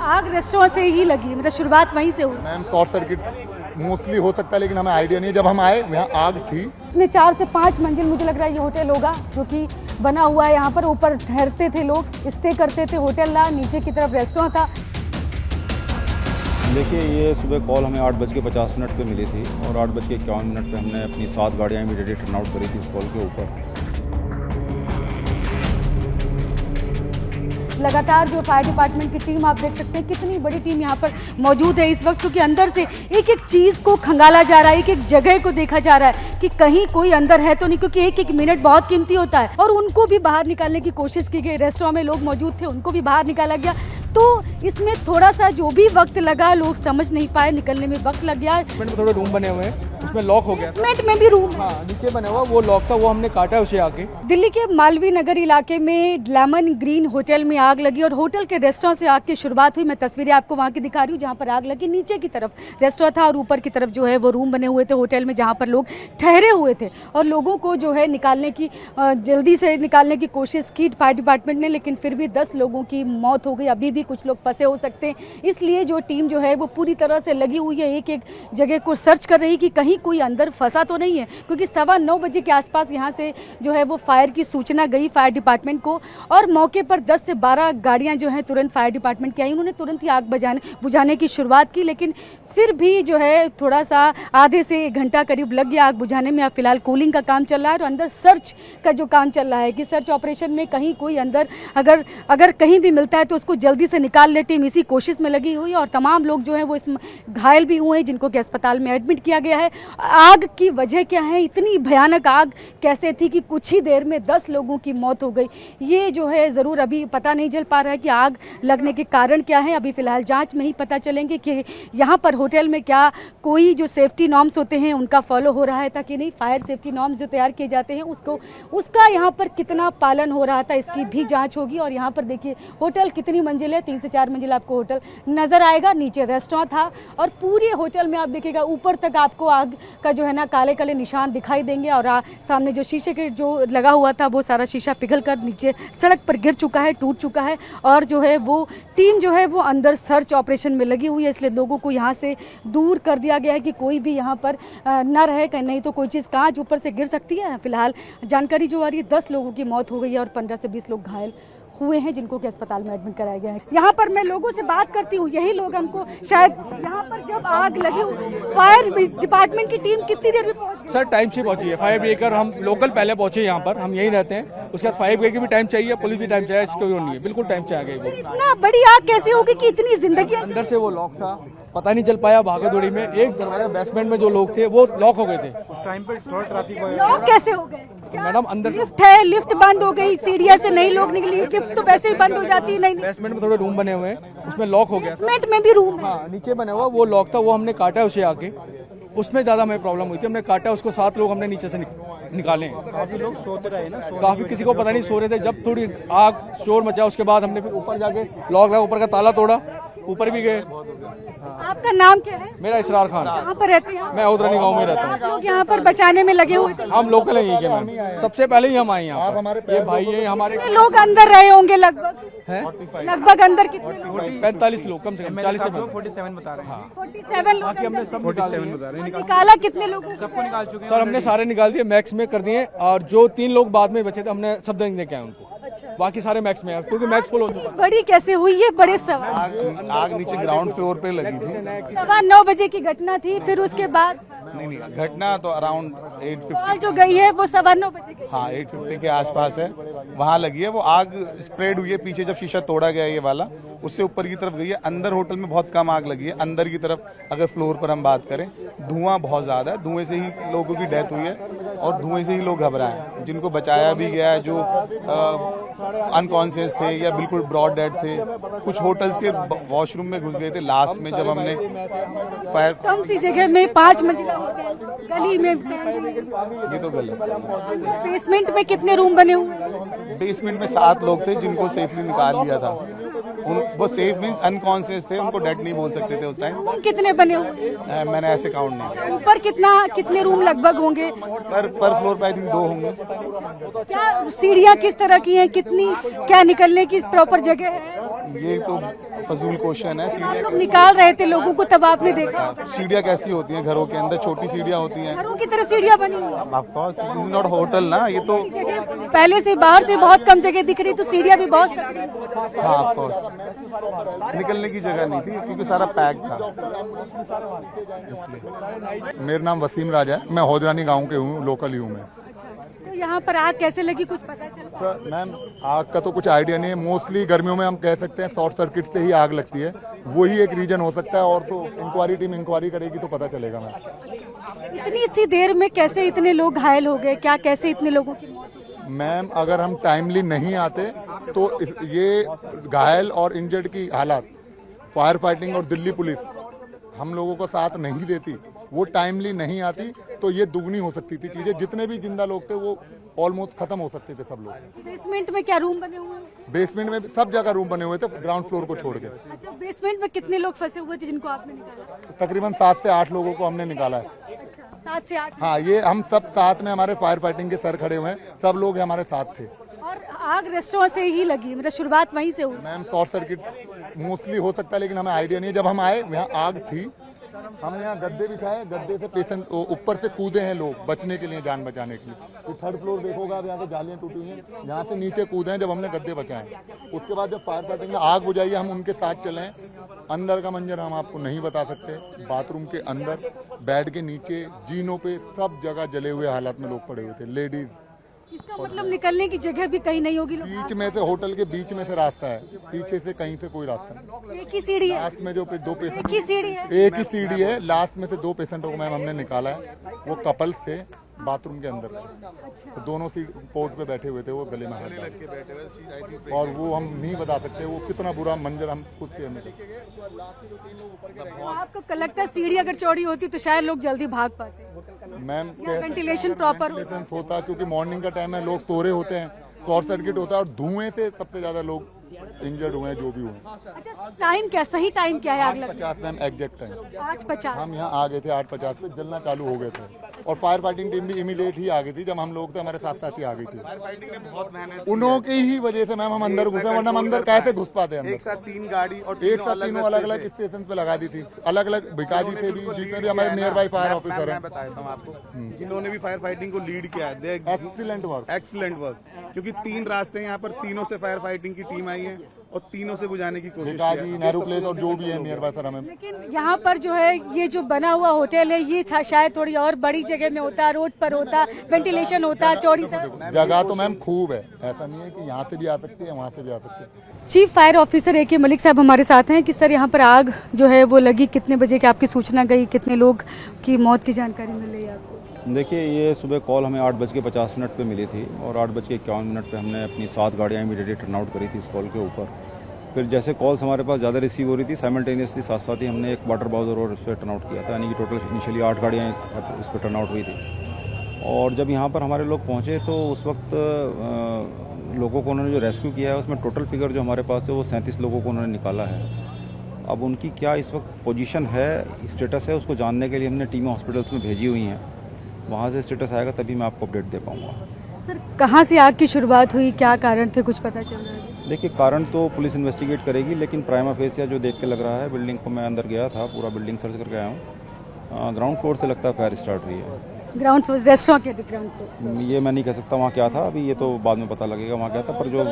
आग रेस्टोरेंट से ही लगी, मतलब शुरुआत वहीं से हुई? मैम शॉर्ट सर्किट मोस्टली हो सकता है, लेकिन हमें आइडिया नहीं है। जब हम आए यहाँ आग थी। इसमें 4 से 5 मंजिल मुझे लग रहा है ये होटल होगा, जो कि बना हुआ है यहाँ पर। ऊपर ठहरते थे लोग, स्टे करते थे, होटल था, नीचे की तरफ रेस्टोरेंट था। देखिए, ये सुबह कॉल हमें 8:50 पे मिली थी और 8:51 पे हमने अपनी 7 गाड़ियाँ इमीडिएटली टर्न आउट करी थी इस कॉल के ऊपर। लगातार जो फायर डिपार्टमेंट की टीम, आप देख सकते हैं कितनी बड़ी टीम यहाँ पर मौजूद है इस वक्त, क्योंकि अंदर से एक एक चीज़ को खंगाला जा रहा है, एक एक जगह को देखा जा रहा है कि कहीं कोई अंदर है तो नहीं, क्योंकि एक एक मिनट बहुत कीमती होता है। और उनको भी बाहर निकालने की कोशिश की गई। रेस्टोरेंट में लोग मौजूद थे, उनको भी बाहर निकाला गया। तो इसमें थोड़ा सा जो भी वक्त लगा, लोग समझ नहीं पाए, निकलने में वक्त लग गया। थोड़े रूम बने हुए हैं, उसमें लॉक हो गया। बेसमेंट में भी रूम, हाँ, नीचे बना हुआ वो लॉक था, वो हमने काटा उसे आके। दिल्ली के मालवीय नगर इलाके में लेमन ग्रीन होटल में आग लगी और होटल के रेस्टोरेंट से आग की शुरुआत हुई। मैं तस्वीरें आपको वहाँ की दिखा रही हूँ जहाँ पर आग लगी। नीचे की तरफ रेस्टोरेंट था और ऊपर की तरफ जो है वो रूम बने हुए थे होटल में, जहाँ पर लोग ठहरे हुए थे। और लोगों को जो है निकालने की, जल्दी से निकालने की कोशिश की फायर डिपार्टमेंट ने, लेकिन फिर भी 10 लोगों की मौत हो गई। अभी भी कुछ लोग फंसे हो सकते हैं, इसलिए जो टीम जो है वो पूरी तरह से लगी हुई है, एक एक जगह को सर्च कर रही कि कहीं कोई अंदर फंसा तो नहीं है। क्योंकि 9:15 बजे के आसपास यहाँ से जो है वो फायर की सूचना गई फायर डिपार्टमेंट को, और मौके पर 10 से 12 गाड़ियाँ जो हैं तुरंत फायर डिपार्टमेंट की आई। उन्होंने तुरंत ही आग बुझाने की शुरुआत की, लेकिन फिर भी जो है थोड़ा सा आधे से 1 घंटा करीब लग गया आग बुझाने में। अब फिलहाल कूलिंग का काम चल रहा है और अंदर सर्च का जो काम चल रहा है कि सर्च ऑपरेशन में कहीं कोई अंदर अगर कहीं भी मिलता है तो उसको जल्दी से निकाल ले। टीम इसी कोशिश में लगी हुई और तमाम लोग जो हैं वो इसमें घायल भी हुए हैं, जिनको कि अस्पताल में एडमिट किया गया है। आग की वजह क्या है, इतनी भयानक आग कैसे थी कि कुछ ही देर में 10 लोगों की मौत हो गई, ये जो है ज़रूर अभी पता नहीं चल पा रहा है कि आग लगने के कारण क्या है। अभी फिलहाल जांच में ही पता चलेंगे कि यहाँ पर होटल में क्या कोई जो सेफ्टी नॉर्म्स होते हैं उनका फॉलो हो रहा है था कि नहीं। फायर सेफ्टी नॉर्म्स जो तैयार किए जाते हैं उसका यहाँ पर कितना पालन हो रहा था, इसकी भी जाँच होगी। और यहाँ पर देखिए होटल कितनी मंजिल है, 3 से 4 मंजिल आपको होटल नज़र आएगा। नीचे रेस्टोरेंट था और पूरे होटल में आप देखिएगा ऊपर तक आपको आग का जो है ना काले काले निशान दिखाई देंगे। और सामने जो शीशे के जो लगा हुआ था वो सारा शीशा पिघल कर नीचे सड़क पर गिर चुका है, टूट चुका है। और जो है वो टीम जो है वो अंदर सर्च ऑपरेशन में लगी हुई है, इसलिए लोगों को यहाँ से दूर कर दिया गया है कि कोई भी यहाँ पर न रहे, कहीं नहीं तो कोई चीज़ कांच ऊपर से गिर सकती है। फिलहाल जानकारी जो आ रही है 10 लोगों की मौत हो गई है और 15 से 20 लोग घायल हुए हैं, जिनको कि अस्पताल में एडमिट कराया गया है। यहाँ पर मैं लोगों से बात करती हूँ, यही लोग हमको शायद यहाँ पर जब आग लगी, फायर डिपार्टमेंट की टीम कितनी देर में पहुंची? सर टाइम से पहुंची है। फायर ब्रिगेड हम लोकल पहले पहुंचे यहाँ पर, हम यहीं रहते हैं। उसके बाद फायर ब्रिगेड की भी टाइम चाहिए, पुलिस भी टाइम चाहिए, इसको नहीं है, बिल्कुल टाइम से आ गई। इतना बड़ी आग कैसे होगी कि इतनी जिंदगी? अंदर से वो लॉक था, पता नहीं चल पाया भागा दौड़ी में। एक दरवाजा बेसमेंट में जो लोग थे वो लॉक हो गए थे। उस टाइम पे थोड़ा ट्रैफिक लॉक कैसे हो गए मैडम? अंदर लिफ्ट है, लिफ्ट बंद हो गई, सीढ़ियां से नहीं लोग निकली, लिफ्ट तो वैसे ही बंद हो जाती है। नहीं, बेसमेंट में थोड़े रूम बने हुए हैं, उसमें लॉक हो गया। बेसमेंट में भी रूम, हाँ, नीचे बना हुआ वो लॉक था, वो हमने काटा उसे आके। उसमें ज्यादा हमें प्रॉब्लम हुई थी, हमने काटा उसको। 7 लोग हमने नीचे से निकाले हैं। काफी लोग सोते रहे ना, काफी किसी को पता नहीं सो रहे थे। जब थोड़ी आग शोर मचा उसके बाद हमने फिर ऊपर जाके लॉक लगा, ऊपर का ताला तोड़ा, ऊपर भी गए। आपका नाम क्या है? मेरा इसरार खान। कहाँ पर रहते हैं? मैं उधरानी गांव में रहता हूँ। लोग यहाँ पर बचाने में लगे हुए थे। हम लोकल हैं यहीं के मैम, सबसे पहले ही हम आए यहाँ पर। ये भाई है हमारे। लोग अंदर रहे होंगे लगभग अंदर कितने लोग? 45 लोग कम से कम, 40 से 47 बता रहे हैं। 47 लोग हमने सब 47 बता रहे हैं। निकाला कितने लोगों? सबको निकाल चुके हैं सर, हमने सारे निकाल दिए, मैक्स में कर दिए। और जो 3 लोग बाद में बचे थे हमने सब देने के आए उनको। बाकी सारे मैक्स में, क्योंकि मैक्स फुल हो चुका। बड़ी कैसे हुई ये बड़े सवाल। आग नीचे ग्राउंड फ्लोर पे लगी थी। 9:15 बजे की घटना थी, फिर उसके बाद नहीं, घटना तो अराउंड 8:50 जो गई है वो 9:15 बजे की। हाँ 8:50 के आसपास है, वहाँ लगी है। वो आग स्प्रेड हुई है पीछे, जब शीशा तोड़ा गया ये वाला, उससे ऊपर की तरफ गई है। अंदर होटल में बहुत कम आग लगी है। अंदर की तरफ अगर फ्लोर पर हम बात करें, धुआं बहुत ज़्यादा है। धुएं से ही लोगों की डेथ हुई है और धुएं से ही लोग घबराए। जिनको बचाया भी गया है, जो अनकॉन्शियस थे या बिल्कुल ब्रॉड डेड थे। कुछ होटल्स के वॉशरूम में घुस गए थे लास्ट में, जब हमने फायर। कम सी जगह में 5 मंजिला होटल, गली में, ये तो गलत। बेसमेंट में कितने रूम बने हुए? बेसमेंट में 7 लोग थे जिनको सेफली निकाल लिया था। वो सेफ मींस अनकॉन्शियस थे, उनको डेड नहीं बोल सकते थे उस टाइम। रूम कितने बने हुए? मैंने ऐसे काउंट नहीं किया। ऊपर कितने रूम लगभग होंगे? पर फ्लोर पे आई थिंक 2 होंगे। क्या सीढ़ियाँ किस तरह की हैं, कितनी क्या निकलने की प्रॉपर जगह है? ये तो फजूल क्वेश्चन है। आप लोग निकाल रहे थे लोगों को, तब आपने देखा? सीढ़ियाँ कैसी होती हैं घरों के अंदर? छोटी सीढ़ियाँ होती हैं। घरों की तरह सीढ़ियाँ बनी हुई हैं। Of course this is not hotel ना, ये तो पहले से बाहर से बहुत कम जगह दिख रही, तो सीढ़ियाँ भी बहुत सारी। हाँ ऑफ कोर्स निकलने की जगह नहीं थी क्योंकि सारा पैक था इसलिए। मेरा नाम वसीम राजा है, मैं हौजरानी गांव के हूँ, लोकल ही हूँ मैं। तो यहाँ पर आग कैसे लगी, कुछ पता चला? सर मैम आग का तो कुछ आइडिया नहीं है। मोस्टली गर्मियों में हम कह सकते हैं शॉर्ट सर्किट से ही आग लगती है, वही एक रीजन हो सकता है। और तो इंक्वायरी टीम इंक्वायरी करेगी तो पता चलेगा मैम। इतनी सी देर में कैसे इतने लोग घायल हो गए, क्या कैसे इतने लोगों की मौत हुई? मैम अगर हम टाइमली नहीं आते तो ये घायल और इंजर्ड की हालात फायर फाइटिंग और दिल्ली पुलिस हम लोगों को साथ नहीं देती, वो टाइमली नहीं आती तो ये दुगनी हो सकती थी चीजें। जितने भी जिंदा लोग थे वो ऑलमोस्ट खत्म हो सकते थे सब लोग। बेसमेंट में क्या रूम बने हुए हैं? बेसमेंट में सब जगह रूम बने हुए थे, ग्राउंड फ्लोर को छोड़ के। अच्छा, बेसमेंट में कितने लोग फंसे हुए थे जिनको आपने निकाला? तकरीबन 7 से 8 लोगों को हमने निकाला है। अच्छा, 7 से 8। हाँ ये हम सब साथ में, हमारे फायर फाइटिंग के सर खड़े हुए हैं, सब लोग हमारे साथ थे। और आग रेस्टोरेंट से ही लगी, मतलब शुरुआत वहीं से हुई? मैम शॉर्ट सर्किट मोस्टली हो सकता है लेकिन हमें आइडिया नहीं है। जब हम आए यहाँ आग थी, हमने यहाँ गद्दे बिछाए, गद्दे से पेशेंट ऊपर से कूदे हैं लोग बचने के लिए, जान बचाने के लिए। तो थर्ड फ्लोर देखोगा अब यहाँ से जालियाँ टूटी हुई हैं, यहाँ से नीचे कूदे हैं जब हमने गद्दे बचाए। उसके बाद जब फायर फाइटिंग ने आग बुझाई हम उनके साथ चले हैं। अंदर का मंजर हम आपको नहीं बता सकते। बाथरूम के अंदर, बेड के नीचे, जीनों पे सब जगह जले हुए हालात में लोग पड़े हुए थे, लेडीज। इसका मतलब निकलने की जगह भी कहीं नहीं होगी? बीच में से, होटल के बीच में से रास्ता है, पीछे से कहीं से कोई रास्ता नहीं। एक ही सीढ़ी है? लास्ट में जो दो पेशेंट, एक ही सीढ़ी है? एक ही सीढ़ी है। लास्ट में से 2 पेशेंटों को मैम हमने निकाला है, वो कपल्स थे बाथरूम के अंदर। तो दोनों सीट पोर्ट पे बैठे हुए थे, वो गले में हाथ डाल के। और वो हम नहीं बता सकते वो कितना बुरा मंजर हम खुद से हमें। तो आपको कलेक्टर सीढ़ी अगर चौड़ी होती तो शायद लोग जल्दी भाग पाते। मैम वेंटिलेशन प्रॉपर होता, क्योंकि मॉर्निंग का टाइम है, लोग सोरे होते हैं, शॉर्ट सर्किट होता है और धुएं से सबसे ज्यादा लोग इंजर्ड हुए हैं जो भी हुए। अच्छा, टाइम क्या, सही टाइम क्या है आग लगने? 8:50 मैम एग्जैक्ट टाइम। 8:50 हम यहाँ आ गए थे, 8:50 पे जलना चालू हो गए थे। और फायर फाइटिंग टीम भी इमीडिएट ही आ गई थी। जब हम लोग थे हमारे साथ साथ ही आ गई थी। उन्हों की ही वजह से मैम हम अंदर घुसे, वरना हम अंदर कैसे घुस पाते अंदर। एक साथ 3 गाड़ी और एक साथ तीनों अलग अलग स्टेशन पे लगा दी थी, अलग अलग भिकाजी थे भी, जितने भी हमारे नियर बाई फायर ऑफिसर हैं। बताता हूँ आपको जिन्होंने भी फायर फाइटिंग को लीड किया है, एक्सीलेंट वर्क। क्योंकि 3 रास्ते हैं यहाँ पर, तीनों से फायर फाइटिंग की टीम आई है और तीनों से बुझाने की कोशिश की है। नेहरू प्लेस और जो भी है नियर बाय सर हमें। लेकिन यहाँ पर जो है ये जो बना हुआ होटल है, ये था शायद थोड़ी और बड़ी जगह में होता, रोड पर होता, वेंटिलेशन होता, चौड़ी सड़क। जगह तो मैम खूब है, ऐसा नहीं है कि यहाँ से भी आ सकती है, वहाँ से भी आ सकती है। Chief fire officer AK Malik साहब हमारे साथ हैं कि सर यहाँ पर आग जो है वो लगी, कितने बजे की आपकी सूचना गई, कितने लोग की मौत की जानकारी मिल रही है आपको? देखिए, ये सुबह कॉल हमें 8:50 पे मिली थी और 8:51 पे हमने अपनी 7 गाड़ियाँ इमीडिएटली टर्न आउट करी थी इस कॉल के ऊपर। फिर जैसे कॉल्स हमारे पास ज़्यादा रिसीव हो रही थी, साइमल्टेनियसली साथ साथ ही हमने एक वाटर बाउजर और उस पर टर्न आउट किया था, यानी कि टोटल इनिशियली 8 गाड़ियाँ इस पर टर्न आउट हुई थी। और जब यहाँ पर हमारे लोग पहुँचे तो उस वक्त लोगों को उन्होंने जो रेस्क्यू किया है उसमें टोटल फिगर जो हमारे पास है वो 37 लोगों को उन्होंने निकाला है। अब उनकी क्या इस वक्त पोजीशन है, स्टेटस है, उसको जानने के लिए हमने टीमें हॉस्पिटल्स में भेजी हुई हैं। वहाँ से स्टेटस आएगा तभी मैं आपको अपडेट दे पाऊँगा। सर कहाँ से आग की शुरुआत हुई, क्या कारण थे, कुछ पता चल रहा है? देखिए, कारण तो पुलिस इन्वेस्टिगेट करेगी, लेकिन प्राइमा फेसिया जो देख के लग रहा है, बिल्डिंग को मैं अंदर गया था, पूरा बिल्डिंग सर्च करके आया हूँ, ग्राउंड फ्लोर से लगता है फायर स्टार्ट हुई है। ग्राउंड फ्लोर रेस्टोरेंट के ग्राउंड फ्लोर? ये मैं नहीं कह सकता वहाँ क्या था, अभी ये तो बाद में पता लगेगा वहाँ क्या था, पर जो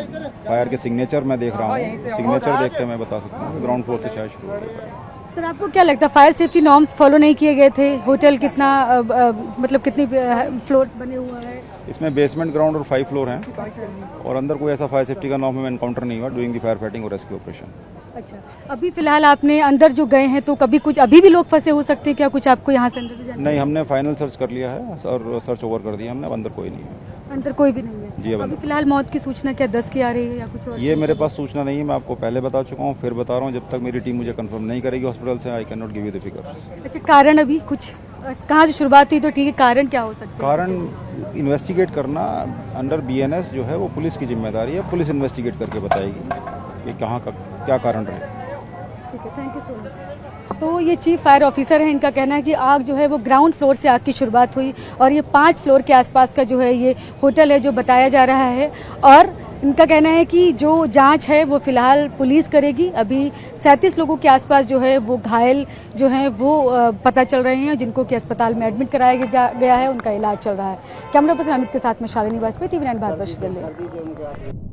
फायर के सिग्नेचर मैं देख रहा हूँ, सिग्नेचर देख के मैं बता सकता हूँ ग्राउंड फ्लोर से शायद शुरू हो गई है। सर आपको क्या लगता है फायर सेफ्टी नॉर्म्स फॉलो नहीं किए गए थे? होटल कितना मतलब कितनी फ्लोर बने हुआ है? इसमें बेसमेंट, ग्राउंड और 5 फ्लोर हैं और अंदर कोई ऐसा फायर सेफ्टी का नॉर्म में एनकाउंटर नहीं हुआ ड्यूरिंग द फायर फाइटिंग और रेस्क्यू ऑपरेशन। अच्छा, अभी फिलहाल आपने अंदर जो गए हैं तो कभी कुछ अभी भी लोग फंसे हो सकते हैं क्या, कुछ आपको यहाँ से अंदर से जाना? नहीं, हमने फाइनल सर्च कर लिया है और सर्च ओवर कर दिया हमने, अब अंदर कोई नहीं है। अंदर कोई भी नहीं है जी? अब अभी फिलहाल मौत की सूचना क्या 10 की आ रही है या कुछ और? ये मेरे पास सूचना नहीं है, मैं आपको पहले बता चुका हूँ, फिर बता रहा हूँ, जब तक मेरी टीम मुझे कंफर्म नहीं करेगी हॉस्पिटल से, I can not give you the figures. अच्छा, कारण अभी कुछ कहाँ से शुरुआत हुई तो ठीक है, कारण क्या हो सकता है? कारण इन्वेस्टिगेट करना अंडर BNS जो है वो पुलिस की जिम्मेदारी है, पुलिस इन्वेस्टिगेट करके बताएगी कि कहाँ का क्या कारण रहे। ठीक है, थैंक यू सो मच। तो ये चीफ फायर ऑफिसर हैं, इनका कहना है कि आग जो है वो ग्राउंड फ्लोर से आग की शुरुआत हुई और ये 5 फ्लोर के आसपास का जो है ये होटल है जो बताया जा रहा है। और इनका कहना है कि जो जांच है वो फिलहाल पुलिस करेगी। अभी 37 लोगों के आसपास जो है वो घायल जो हैं वो पता चल रहे हैं, जिनको कि अस्पताल में एडमिट कराया गया है, उनका इलाज चल रहा है। कैमरा पर्सन अमित के साथ में शालिनी वाजपेयी, TV9 भारतवर्ष दिल्ली।